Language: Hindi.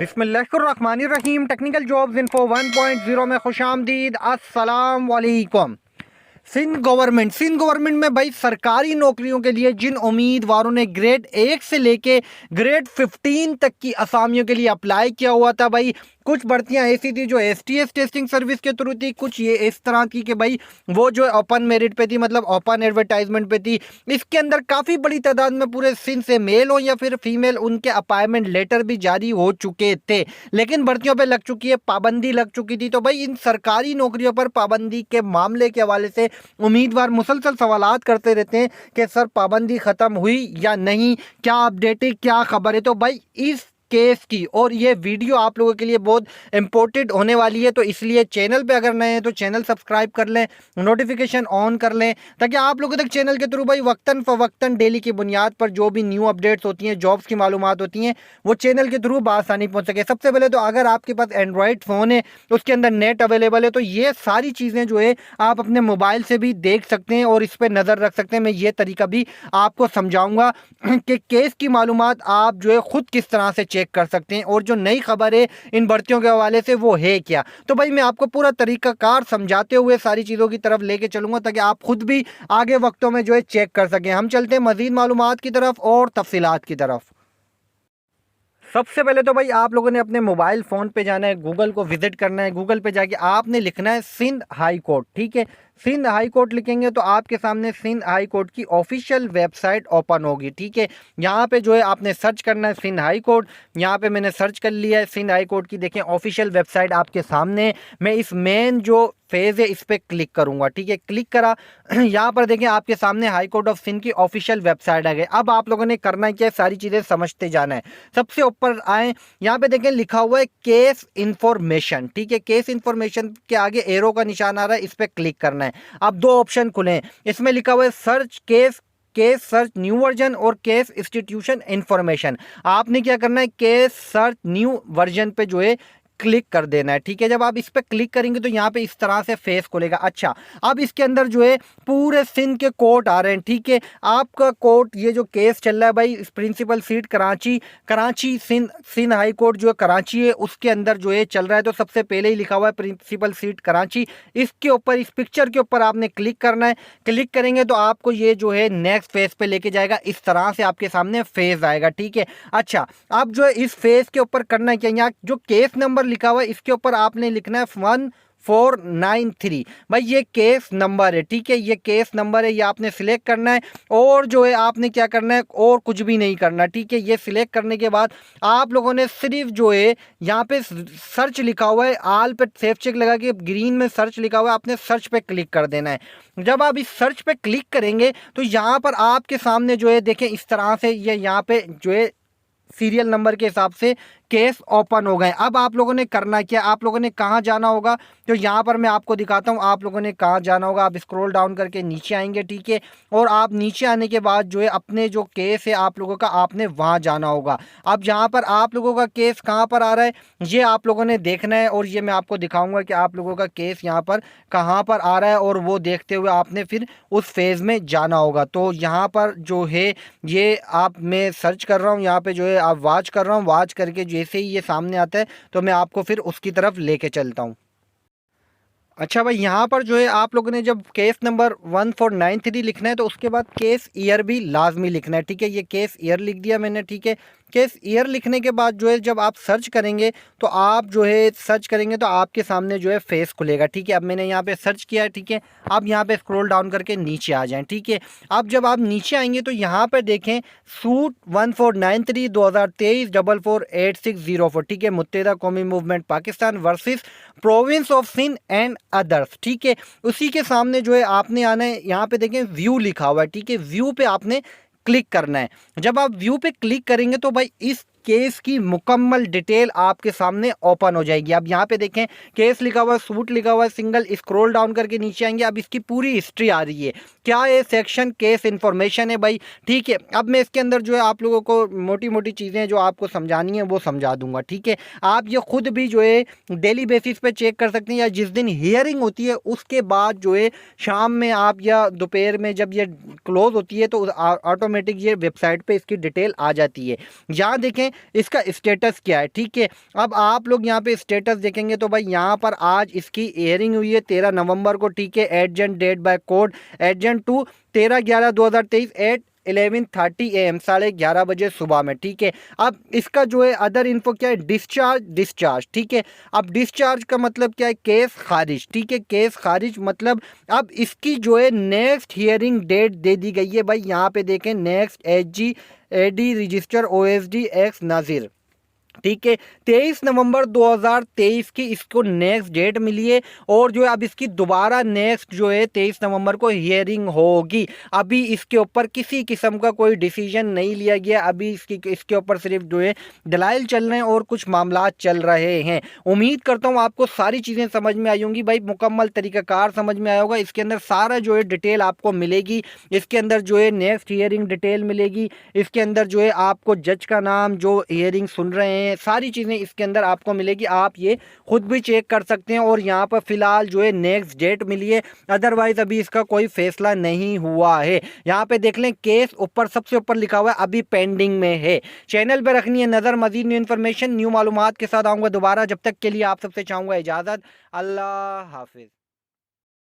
बिस्मिल्लाहिर्रहमानिर्रहीम। टेक्निकल जॉब्स इन्फो 1.0 में खुशामदीद। अस्सलाम वालेकुम। सिंध गवर्नमेंट में भाई सरकारी नौकरियों के लिए जिन उम्मीदवारों ने ग्रेड 1 से लेके ग्रेड 15 तक की असामियों के लिए अप्लाई किया हुआ था भाई, कुछ भर्तियां ऐसी थी जो एसटीएस टेस्टिंग सर्विस के थ्रू थी, कुछ ये इस तरह की कि भाई वो जो ओपन मेरिट पे थी, मतलब ओपन एडवर्टाइजमेंट पे थी। इसके अंदर काफ़ी बड़ी तादाद में पूरे सिंध से मेल हो या फिर फीमेल, उनके अपॉइंटमेंट लेटर भी जारी हो चुके थे, लेकिन भर्तियों पे लग चुकी है पाबंदी, लग चुकी थी। तो भाई इन सरकारी नौकरियों पर पाबंदी के मामले के हवाले से उम्मीदवार मुसलसल सवालात करते रहते हैं कि सर पाबंदी ख़त्म हुई या नहीं, क्या अपडेट है, क्या खबर है। तो भाई इस केस की और ये वीडियो आप लोगों के लिए बहुत इंपॉर्टेंट होने वाली है, तो इसलिए चैनल पे अगर नए हैं तो चैनल सब्सक्राइब कर लें, नोटिफिकेशन ऑन कर लें, ताकि आप लोगों तक चैनल के थ्रू भाई वक्तन फ़वक्तन डेली की बुनियाद पर जो भी न्यू अपडेट्स होती हैं, जॉब्स की मालूमात होती हैं, वो चैनल के थ्रू बआसानी पहुँच सके। सबसे पहले तो अगर आपके पास एंड्रॉयड फ़ोन है, उसके अंदर नेट अवेलेबल है, तो ये सारी चीज़ें जो है आप अपने मोबाइल से भी देख सकते हैं और इस पर नज़र रख सकते हैं। मैं ये तरीका भी आपको समझाऊंगा कि केस की मालूमात आप जो है ख़ुद किस तरह से चेक कर सकते हैं और जो नई खबर है इन भर्तियों के हवाले से वो है क्या। तो भाई मैं आपको पूरा तरीकाकार समझाते हुए सारी चीज़ों की तरफ लेके चलूंगा, ताकि आप खुद भी आगे वक्तों में जो है चेक कर सकें। हम चलते हैं मज़ीद मालूमात की तरफ और तफसीलात की तरफ। सबसे पहले तो भाई आप लोगों ने अपने मोबाइल फ़ोन पे जाना है, गूगल को विजिट करना है। गूगल पे जाके आपने लिखना है सिंध हाई कोर्ट, ठीक है। सिंध हाई कोर्ट लिखेंगे तो आपके सामने सिंध हाई कोर्ट की ऑफिशियल वेबसाइट ओपन होगी, ठीक है। यहाँ पे जो है आपने सर्च करना है सिंध हाई कोर्ट। यहाँ पे मैंने सर्च कर लिया है सिंध हाई कोर्ट की, देखें ऑफिशियल वेबसाइट आपके सामने। मैं इस मेन जो फेज़ है इस पर क्लिक करूँगा, ठीक है। क्लिक करा, यहाँ पर देखें आपके सामने हाई कोर्ट ऑफ सिंध की ऑफिशियल वेबसाइट आ गई। अब आप लोगों ने करना क्या है, सारी चीज़ें समझते जाना है। सबसे ऊपर आए, यहाँ पे देखें लिखा हुआ है केस इन्फॉर्मेशन, ठीक है। केस इन्फॉर्मेशन के आगे एरो का निशान आ रहा है, इस पर क्लिक करना है। अब दो ऑप्शन खुले हैं, इसमें लिखा हुआ है search case search new version और केस इंस्टीट्यूशन इंफॉर्मेशन। आपने क्या करना है, केस सर्च न्यू वर्जन पे जो है क्लिक कर देना है, ठीक है। जब आप इस पर क्लिक करेंगे तो यहाँ पे इस तरह से फेस खुलेगा। अच्छा, अब इसके अंदर जो है पूरे सिंध के कोर्ट आ रहे हैं, ठीक है। आपका कोर्ट, ये जो केस चल रहा है भाई, principal seat Karachi Sindh high court जो है कराची है, उसके अंदर जो है चल रहा है। तो सबसे पहले ही लिखा हुआ है प्रिंसिपल सीट कराची। इसके ऊपर, इस पिक्चर के ऊपर आपने क्लिक करना है। क्लिक करेंगे तो आपको ये जो है नेक्स्ट फेज पे लेके जाएगा। इस तरह से आपके सामने फेज आएगा, ठीक है। अच्छा, अब जो है इस फेज के ऊपर करना है क्या, यहाँ जो केस नंबर लिखा हुआ है इसके ऊपर आपने लिखना है 1493। भाई ये केस नंबर है, ठीक है। ये केस नंबर है, ये आपने सिलेक्ट करना है। और जो है आपने क्या करना है, और कुछ भी नहीं करना, ठीक है। ये सिलेक्ट करने के बाद आप लोगों ने सिर्फ जो है यहाँ पे सर्च लिखा हुआ है, आल पे सेफ चेक लगा के ग्रीन में सर्च लिखा हुआ है, आपने सर्च पे क्लिक कर देना है। जब आप इस सर्च पे क्लिक करेंगे तो यहाँ पर आपके सामने जो है देखें इस तरह से ये यहाँ पे जो है सीरियल नंबर के हिसाब से केस ओपन हो गए। अब आप लोगों ने करना क्या, आप लोगों ने कहाँ जाना होगा, तो यहाँ पर मैं आपको दिखाता हूँ आप लोगों ने कहाँ जाना होगा। आप स्क्रॉल डाउन करके नीचे आएंगे, ठीक है। और आप नीचे आने के बाद जो है अपने जो केस है आप लोगों का, आपने वहाँ जाना होगा। अब यहाँ पर आप लोगों का केस कहाँ पर आ रहा है ये आप लोगों ने देखना है, और ये मैं आपको दिखाऊंगा कि आप लोगों का केस यहाँ पर कहाँ पर आ रहा है, और वो देखते हुए आपने फिर उस फेज़ में जाना होगा। तो यहाँ पर जो है ये आप, मैं सर्च कर रहा हूँ यहाँ पे जो है, आप वॉच कर रहा हूँ, वॉच करके जैसे ही ये सामने आता है तो मैं आपको फिर उसकी तरफ लेके चलता हूँ। अच्छा भाई, यहाँ पर जो है आप लोगों ने जब केस नंबर 1493 लिखना है तो उसके बाद केस ईयर भी लाजमी लिखना है, ठीक है। ये केस ईयर लिख दिया मैंने, ठीक है। केस ईयर लिखने के बाद जो है जब आप सर्च करेंगे तो आप जो है सर्च करेंगे तो आपके सामने जो है फेस खुलेगा, ठीक है। अब मैंने यहाँ पे सर्च किया है, ठीक है। अब यहाँ पे स्क्रॉल डाउन करके नीचे आ जाएं, ठीक है। अब जब आप नीचे आएंगे तो यहाँ पे देखें सूट 1493 2023 448604, ठीक है। Muttahida Qaumi Movement Pakistan versus province of Sindh and others, ठीक है। उसी के सामने जो है आपने आना है, यहाँ पे देखें व्यू लिखा हुआ है, ठीक है। व्यू पे आपने क्लिक करना है। जब आप व्यू पे क्लिक करेंगे तो भाई इस केस की मुकम्मल डिटेल आपके सामने ओपन हो जाएगी। अब यहाँ पे देखें केस लिखा हुआ है, सूट लिखा हुआ है, सिंगल स्क्रॉल डाउन करके नीचे आएंगे। अब इसकी पूरी हिस्ट्री आ रही है, क्या ये सेक्शन केस इन्फॉर्मेशन है भाई, ठीक है। अब मैं इसके अंदर जो है आप लोगों को मोटी मोटी चीज़ें जो आपको समझानी है वो समझा दूंगा, ठीक है। आप ये खुद भी जो है डेली बेसिस पे चेक कर सकते हैं, या जिस दिन हियरिंग होती है उसके बाद जो है शाम में आप या दोपहर में जब ये क्लोज होती है तो ऑटोमेटिक ये वेबसाइट पे इसकी डिटेल आ जाती है। यहाँ देखें इसका स्टेटस क्या है। ठीक है, अब आप लोग यहाँ पे स्टेटस देखेंगे तो भाई यहाँ पर आज इसकी हियरिंग हुई है 13 नवंबर को। ठीक है, adjourned date by court adjourned to 13/11/2023 at 11:30 AM 11:30 बजे सुबह में। ठीक है, अब इसका जो है अदर इन्फो क्या है, डिस्चार्ज। ठीक है, अब डिस्चार्ज का मतलब क्या है, केस खारिज। ठीक है, केस खारिज मतलब अब इसकी जो है नेक्स्ट हियरिंग डेट दे दी गई है भाई। यहाँ पे देखें, next HG AD register OSD ex नाजिर। ठीक है, 23 नवंबर 2023 की इसको नेक्स्ट डेट मिली है और जो है अब इसकी दोबारा नेक्स्ट जो है 23 नवंबर को हियरिंग होगी। अभी इसके ऊपर किसी किस्म का कोई डिसीजन नहीं लिया गया, अभी इसके ऊपर सिर्फ जो है दलाइल चल रहे हैं और कुछ मामला चल रहे हैं। उम्मीद करता हूँ आपको सारी चीज़ें समझ में आई होंगी भाई, मुकम्मल तरीक़ाकार समझ में आया होगा। इसके अंदर सारा जो है डिटेल आपको मिलेगी, इसके अंदर जो है नेक्स्ट हियरिंग डिटेल मिलेगी, इसके अंदर जो है आपको जज का नाम, जो हियरिंग सुन रहे हैं, सारी चीज़ें इसके अंदर आपको मिलेगी। आप ये खुद भी चेक कर सकते हैं और यहाँ पर फिलहाल जो है नेक्स्ट डेट मिली है, अदरवाइज अभी इसका कोई फैसला नहीं हुआ है। यहाँ पे देख लें, केस ऊपर सबसे ऊपर लिखा हुआ है अभी पेंडिंग में है। चैनल पर रखनी है नज़र, मजीद न्यू इन्फॉर्मेशन न्यू मालूमात के साथ आऊँगा दोबारा। जब तक के लिए आप सबसे चाहूँगा इजाज़त। अल्लाह हाफिज़।